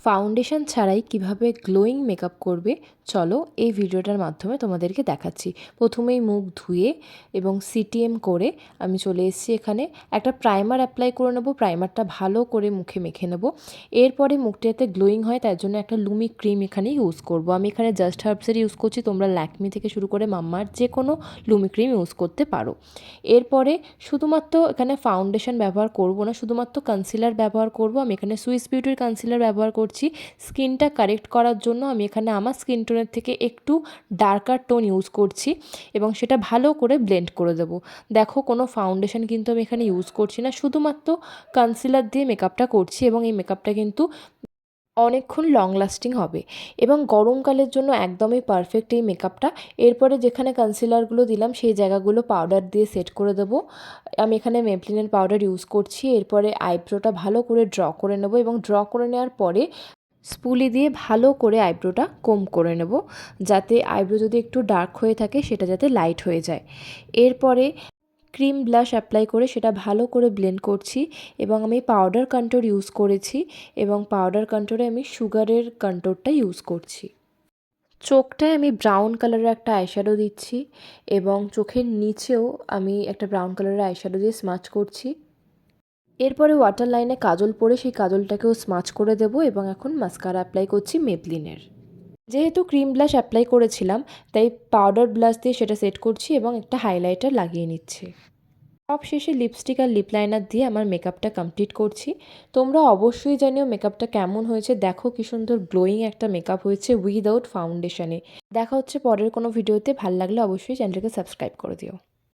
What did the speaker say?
Foundation ছাড়াই কিভাবে glowing makeup করবে চলো এই ভিডিওটার মাধ্যমে তোমাদেরকে দেখাচ্ছি। প্রথমেই মুখ ধুয়ে এবং সিটিএম করে আমি চলে এসেছি এখানে। একটা প্রাইমার অ্যাপ্লাই করে নেবো, প্রাইমারটা ভালো করে মুখে মেখে নেব। এরপরে মুখটা যাতে গ্লোয়িং হয় তার জন্য একটা লুমি ক্রিম এখানে ইউজ করব। আমি এখানে জাস্ট হার্বসের ইউজ করছি, তোমরা ল্যাকমি থেকে শুরু করে মাম্মার যে কোনো লুমি ক্রিম ইউজ করতে পারো। এরপরে শুধুমাত্র এখানে ফাউন্ডেশন ব্যবহার করব না, শুধুমাত্র কনসিলার ব্যবহার করব। আমি এখানে সুইস বিউটির কনসিলার ব্যবহার করছি স্কিনটা কারেক্ট করার জন্য। আমি এখানে আমার স্কিন টোনের থেকে একটু ডার্কার টোন ইউজ করছি এবং সেটা ভালো করে ব্লেন্ড করে দেব। দেখো কোনো ফাউন্ডেশন কিন্তু আমি এখানে ইউজ করছি না, শুধুমাত্র কনসিলার দিয়ে মেকআপটা করছি এবং এই মেকআপটা কিন্তু অনেকক্ষণ লং লাস্টিং হবে এবং গরমকালের জন্য একদমই পারফেক্ট এই মেকআপটা। এরপরে যেখানে কনসিলারগুলো দিলাম সেই জায়গাগুলো পাউডার দিয়ে সেট করে দেবো। আমি এখানে মেবলিনের পাউডার ইউজ করছি। এরপরে আইব্রোটা ভালো করে ড্র করে নেব এবং ড্র করে নেওয়ার পরে স্পুলি দিয়ে ভালো করে আইব্রোটা কোম করে নেব, যাতে আইব্রো যদি একটু ডার্ক হয়ে থাকে সেটা যাতে লাইট হয়ে যায়। এরপরে ক্রিম ব্লাশ অ্যাপ্লাই করে সেটা ভালো করে ব্লেন্ড করছি এবং আমি পাউডার কন্ট্যুর ইউজ করেছি এবং পাউডার কন্ট্যুরে আমি সুগারের কন্ট্যুরটা ইউজ করছি। চোখটায় আমি ব্রাউন কালারের একটা আইশ্যাডো দিচ্ছি এবং চোখের নিচেও আমি একটা ব্রাউন কালারের আইশ্যাডো দিয়ে স্মাচ করছি। এরপরে ওয়াটার লাইনে কাজল পরে সেই কাজলটাকেও স্মাচ করে দেব এবং এখন মাস্কারা অ্যাপ্লাই করছি মেবলিনের। যেহেতু ক্রিম ব্লাশ অ্যাপ্লাই করেছিলাম তাই পাউডার ব্লাশ দিয়ে সেটা সেট করছি এবং একটা হাইলাইটার লাগিয়ে নিচ্ছি। সব শেষে লিপস্টিক আর লিপ লাইনার দিয়ে আমার মেকআপটা কমপ্লিট করছি। তোমরা অবশ্যই জানিও মেকআপটা কেমন হয়েছে। দেখো কি সুন্দর গ্লোয়িং একটা মেকআপ হয়েছে উইদাউট ফাউন্ডেশনে। দেখা হচ্ছে পরের কোনো ভিডিওতে। ভালো লাগলে অবশ্যই চ্যানেলটাকে সাবস্ক্রাইব করে দিও।